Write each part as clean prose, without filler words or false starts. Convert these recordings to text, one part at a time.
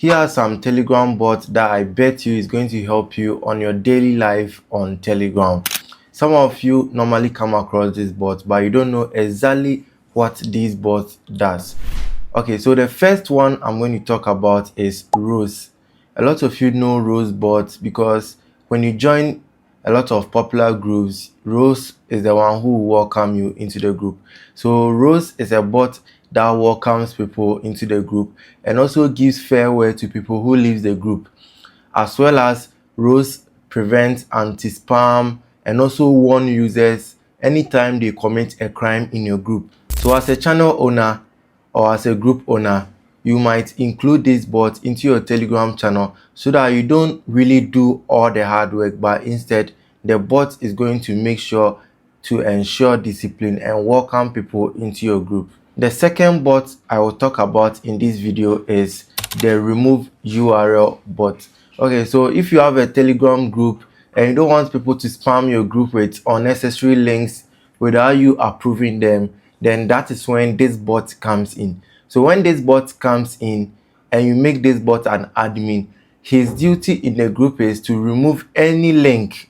Here are some Telegram bots that I bet you is going to help you on your daily life on Telegram. Some of you normally come across this bot, but you don't know exactly what this bot does. Okay, so the first one I'm going to talk about is Rose. A lot of you know Rose bots because when you join a lot of popular groups, Rose is the one who will welcome you into the group. So Rose is a bot that welcomes people into the group and also gives farewell to people who leave the group, as well as Rose prevents anti-spam and also warn users anytime they commit a crime in your group. So as a channel owner or as a group owner, you might include this bot into your Telegram channel so that you don't really do all the hard work, but instead the bot is going to make sure to ensure discipline and welcome people into your group. The second bot I will talk about in this video is the remove URL bot. Okay, so if you have a Telegram group and you don't want people to spam your group with unnecessary links without you approving them, then that is when this bot comes in. So when this bot comes in and you make this bot an admin, his duty in the group is to remove any link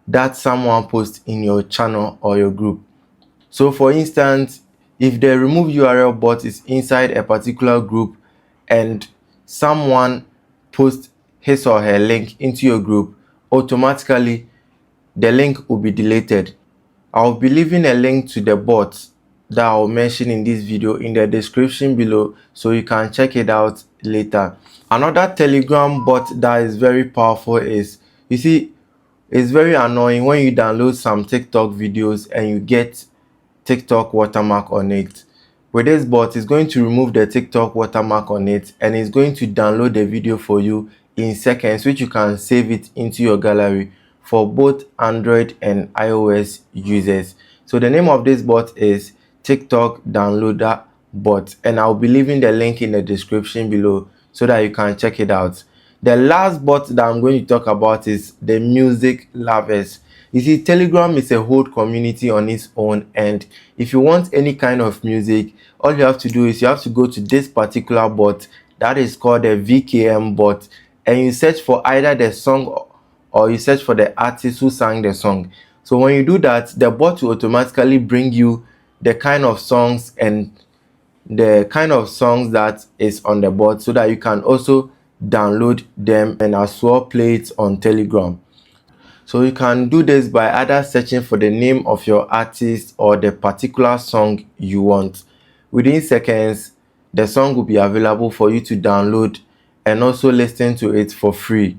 that someone posts in your channel or your group. So for instance, if the remove URL bot is inside a particular group and someone posts his or her link into your group, automatically the link will be deleted. I'll be leaving a link to the bot that I'll mention in this video in the description below so you can check it out later. Another Telegram bot that is very powerful is, you see, it's very annoying when you download some TikTok videos and you get TikTok watermark on it. With this bot, it's going to remove the TikTok watermark on it and it's going to download the video for you in seconds, which you can save it into your gallery for both Android and iOS users. So the name of this bot is TikTok Downloader Bot, and I'll be leaving the link in the description below so that you can check it out. The last bot that I'm going to talk about is the music lovers. You see, Telegram is a whole community on its own, and if you want any kind of music, all you have to do is you have to go to this particular bot that is called the VKM Bot, and you search for either the song or you search for the artist who sang the song. So when you do that, the bot will automatically bring you the kind of songs and the kind of songs that is on the bot so that you can also download them and as well play it on Telegram. So you can do this by either searching for the name of your artist or the particular song you want. Within seconds, the song will be available for you to download and also listen to it for free.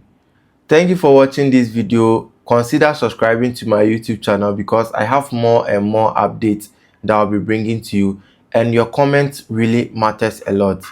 Thank you for watching this video. Consider subscribing to my YouTube channel because I have more and more updates that I'll be bringing to you, and your comments really matters a lot.